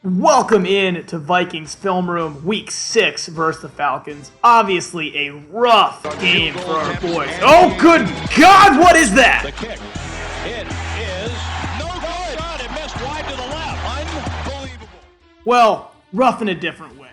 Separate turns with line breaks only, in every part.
Welcome in to Vikings Film Room Week 6 versus the Falcons. Obviously a rough game for our boys. Oh, good God, what is that?
The kick. It is no good. It missed wide to the left. Unbelievable.
Well, rough in a different way.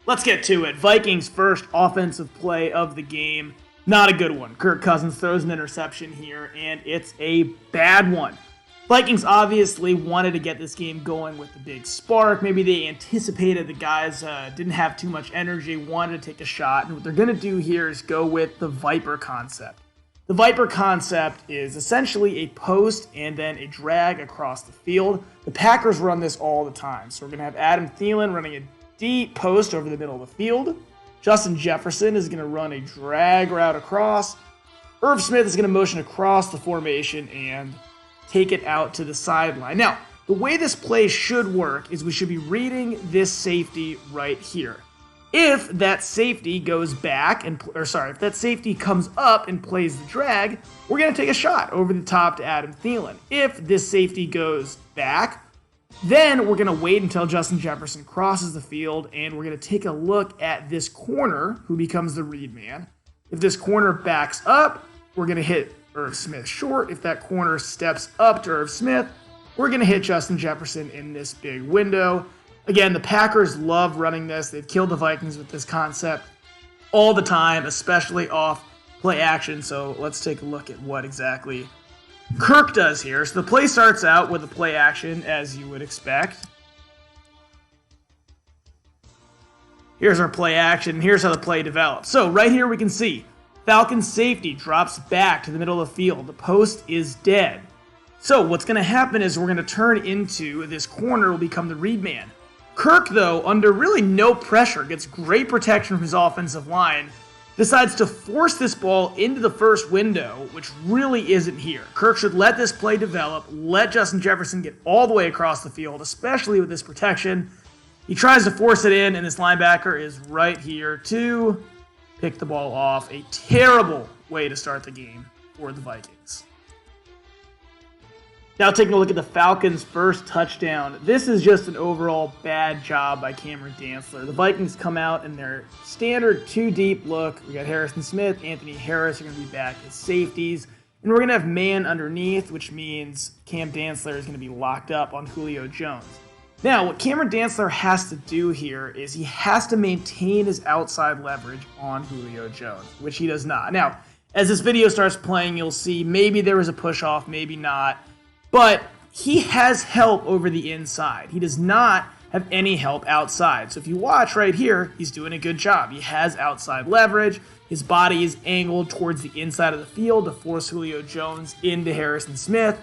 Let's get to it. Vikings' first offensive play of the game. Not a good one. Kirk Cousins throws an interception here, and it's a bad one. Vikings obviously wanted to get this game going with the big spark. Maybe they anticipated the guys didn't have too much energy, wanted to take a shot. And what they're going to do here is go with the Viper concept. The Viper concept is essentially a post and then a drag across the field. The Packers run this all the time. So we're going to have Adam Thielen running a deep post over the middle of the field. Justin Jefferson is going to run a drag route across. Irv Smith is going to motion across the formation and take it out to the sideline. Now, the way this play should work is we should be reading this safety right here. If that safety goes back if that safety comes up and plays the drag, we're going to take a shot over the top to Adam Thielen. If this safety goes back, then we're going to wait until Justin Jefferson crosses the field and we're going to take a look at this corner who becomes the read man. If this corner backs up, we're going to hit Irv Smith short. If that corner steps up to Irv Smith, we're going to hit Justin Jefferson in this big window. Again, the Packers love running this. They've killed the Vikings with this concept all the time, especially off play action. So let's take a look at what exactly Kirk does here. So the play starts out with a play action, as you would expect. Here's our play action. Here's how the play develops. So right here we can see Falcons safety drops back to the middle of the field. The post is dead. So what's going to happen is we're going to turn into this corner will become the read man. Kirk, though, under really no pressure, gets great protection from his offensive line, decides to force this ball into the first window, which really isn't here. Kirk should let this play develop, let Justin Jefferson get all the way across the field, especially with this protection. He tries to force it in, and this linebacker is right here to pick the ball off. A terrible way to start the game for the Vikings. Now taking a look at the Falcons' first touchdown. This is just an overall bad job by Cameron Dantzler. The Vikings come out in their standard two-deep look. We got Harrison Smith, Anthony Harris are going to be back as safeties. And we're going to have man underneath, which means Cam Dantzler is going to be locked up on Julio Jones. Now, what Cameron Dantzler has to do here is he has to maintain his outside leverage on Julio Jones, which he does not. Now, as this video starts playing, you'll see maybe there was a push-off, maybe not. But he has help over the inside. He does not have any help outside. So if you watch right here, he's doing a good job. He has outside leverage. His body is angled towards the inside of the field to force Julio Jones into Harrison Smith.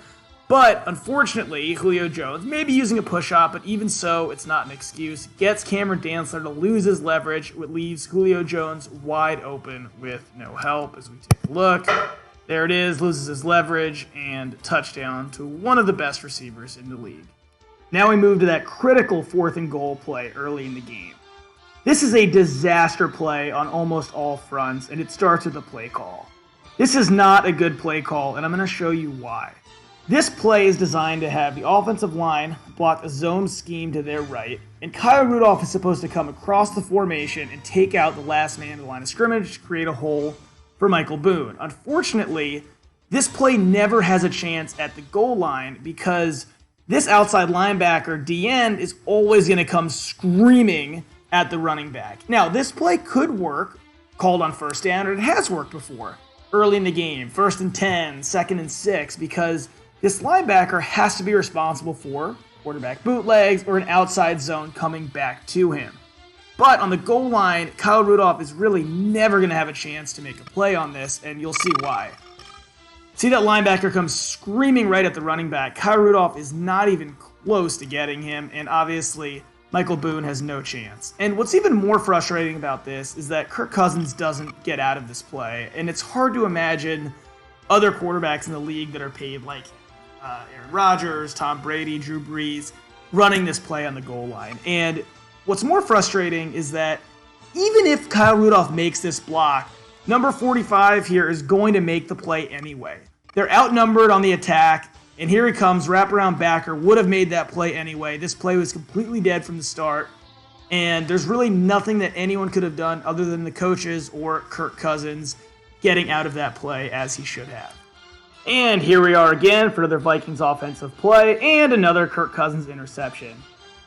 But unfortunately, Julio Jones may be using a push-off, but even so, it's not an excuse. Gets Cameron Dantzler to lose his leverage, which leaves Julio Jones wide open with no help. As we take a look, there it is, loses his leverage, and touchdown to one of the best receivers in the league. Now we move to that critical 4th and goal play early in the game. This is a disaster play on almost all fronts, and it starts with a play call. This is not a good play call, and I'm going to show you why. This play is designed to have the offensive line block a zone scheme to their right, and Kyle Rudolph is supposed to come across the formation and take out the last man to the line of scrimmage to create a hole for Michael Boone. Unfortunately, this play never has a chance at the goal line because this outside linebacker, DN, is always going to come screaming at the running back. Now, this play could work, called on first down, and it has worked before early in the game, 1st and 10, 2nd and 6, because this linebacker has to be responsible for quarterback bootlegs or an outside zone coming back to him. But on the goal line, Kyle Rudolph is really never going to have a chance to make a play on this, and you'll see why. See that linebacker comes screaming right at the running back. Kyle Rudolph is not even close to getting him, and obviously Michael Boone has no chance. And what's even more frustrating about this is that Kirk Cousins doesn't get out of this play, and it's hard to imagine other quarterbacks in the league that are paid like Aaron Rodgers, Tom Brady, Drew Brees, running this play on the goal line. And what's more frustrating is that even if Kyle Rudolph makes this block, number 45 here is going to make the play anyway. They're outnumbered on the attack. And here he comes, wraparound backer, would have made that play anyway. This play was completely dead from the start. And there's really nothing that anyone could have done other than the coaches or Kirk Cousins getting out of that play as he should have. And here we are again for another Vikings offensive play and another Kirk Cousins interception.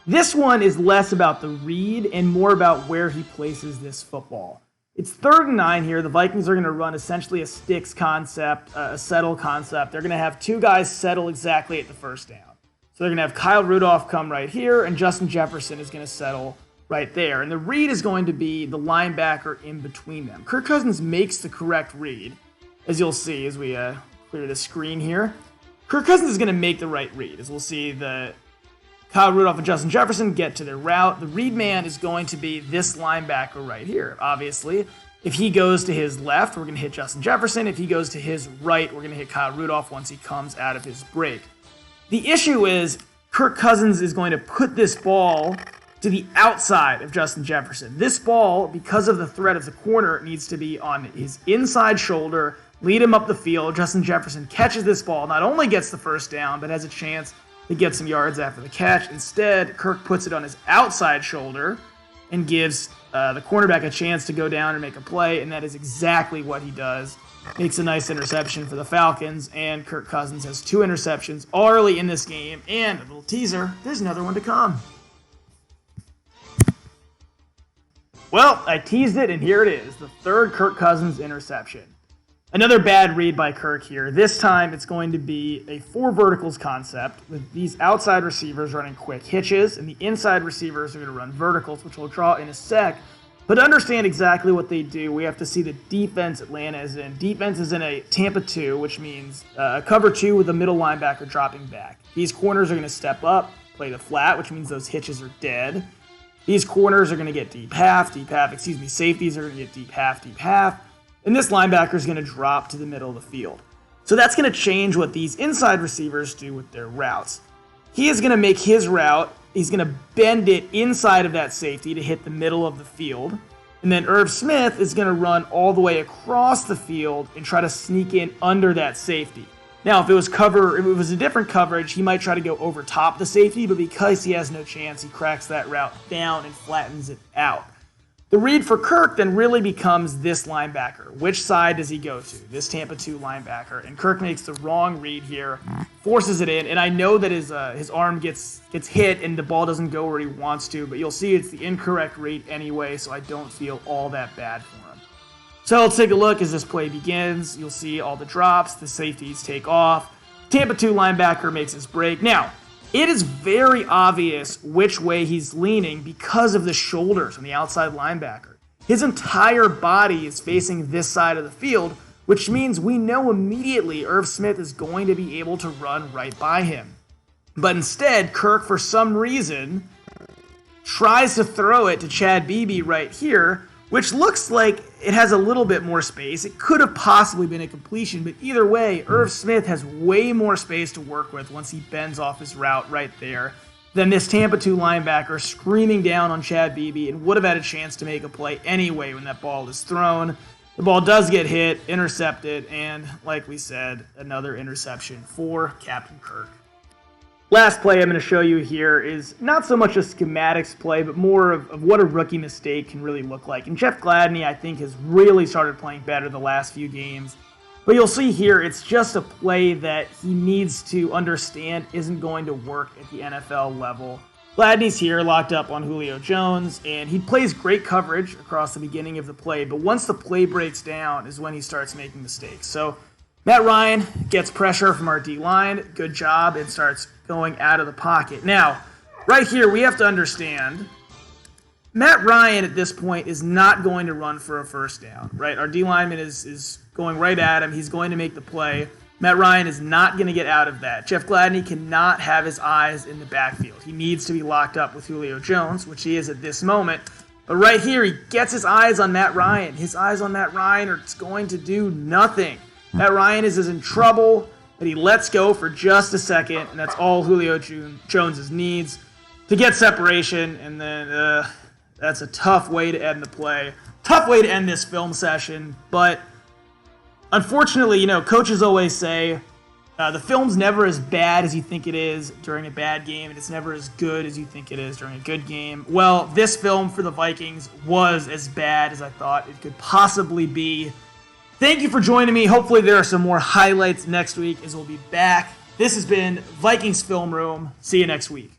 This one is less about the read and more about where he places this football. It's 3rd and 9 here. The Vikings are going to run essentially a sticks concept, a settle concept. They're going to have 2 guys settle exactly at the first down. So they're going to have Kyle Rudolph come right here, and Justin Jefferson is going to settle right there. And the read is going to be the linebacker in between them. Kirk Cousins makes the correct read, as you'll see as we clear the screen here. Kirk Cousins is going to make the right read, as we'll see the Kyle Rudolph and Justin Jefferson get to their route. The read man is going to be this linebacker right here, obviously. If he goes to his left, we're going to hit Justin Jefferson. If he goes to his right, we're going to hit Kyle Rudolph once he comes out of his break. The issue is Kirk Cousins is going to put this ball to the outside of Justin Jefferson. This ball, because of the threat of the corner, needs to be on his inside shoulder, lead him up the field. Justin Jefferson catches this ball, not only gets the first down, but has a chance to get some yards after the catch. Instead, Kirk puts it on his outside shoulder and gives the cornerback a chance to go down and make a play, and that is exactly what he does. Makes a nice interception for the Falcons, and Kirk Cousins has 2 interceptions early in this game, and a little teaser, there's another one to come. Well, I teased it, and here it is, the 3rd Kirk Cousins interception. Another bad read by Kirk here. This time it's going to be a 4 verticals concept with these outside receivers running quick hitches, and the inside receivers are going to run verticals, which we'll draw in a sec. But to understand exactly what they do, we have to see the defense Atlanta is in. Defense is in a Tampa 2, which means cover 2 with a middle linebacker dropping back. These corners are going to step up, play the flat, which means those hitches are dead. These corners are going to get safeties are going to get deep half. And this linebacker is going to drop to the middle of the field. So that's going to change what these inside receivers do with their routes. He is going to make his route. He's going to bend it inside of that safety to hit the middle of the field. And then Irv Smith is going to run all the way across the field and try to sneak in under that safety. Now, if it was a different coverage, he might try to go over top the safety, but because he has no chance, he cracks that route down and flattens it out. The read for Kirk then really becomes this linebacker. Which side does he go to? This Tampa 2 linebacker. And Kirk makes the wrong read here, forces it in, and I know that his arm gets hit and the ball doesn't go where he wants to, but you'll see it's the incorrect read anyway, so I don't feel all that bad for him. So let's take a look as this play begins. You'll see all the drops, the safeties take off. Tampa 2 linebacker makes his break. Now, it is very obvious which way he's leaning because of the shoulders on the outside linebacker. His entire body is facing this side of the field, which means we know immediately Irv Smith is going to be able to run right by him. But instead, Kirk, for some reason, tries to throw it to Chad Beebe right here, which looks like it has a little bit more space. It could have possibly been a completion, but either way, Irv Smith has way more space to work with once he bends off his route right there than this Tampa 2 linebacker screaming down on Chad Beebe and would have had a chance to make a play anyway when that ball is thrown. The ball does get hit, intercepted, and like we said, another interception for Captain Kirk. Last play I'm going to show you here is not so much a schematics play, but more of what a rookie mistake can really look like. And Jeff Gladney, I think, has really started playing better the last few games. But you'll see here, it's just a play that he needs to understand isn't going to work at the NFL level. Gladney's here, locked up on Julio Jones, and he plays great coverage across the beginning of the play, but once the play breaks down is when he starts making mistakes. So Matt Ryan gets pressure from our D-line, good job, and starts going out of the pocket. Now, right here, we have to understand, Matt Ryan at this point is not going to run for a first down, right? Our D-lineman is going right at him. He's going to make the play. Matt Ryan is not going to get out of that. Jeff Gladney cannot have his eyes in the backfield. He needs to be locked up with Julio Jones, which he is at this moment. But right here, he gets his eyes on Matt Ryan. His eyes on Matt Ryan are going to do nothing. Matt Ryan is in trouble, but he lets go for just a second, and that's all Julio Jones needs to get separation, and then that's a tough way to end the play. Tough way to end this film session, but unfortunately, coaches always say, The film's never as bad as you think it is during a bad game, and it's never as good as you think it is during a good game. Well, this film for the Vikings was as bad as I thought it could possibly be. Thank you for joining me. Hopefully there are some more highlights next week as we'll be back. This has been Vikings Film Room. See you next week.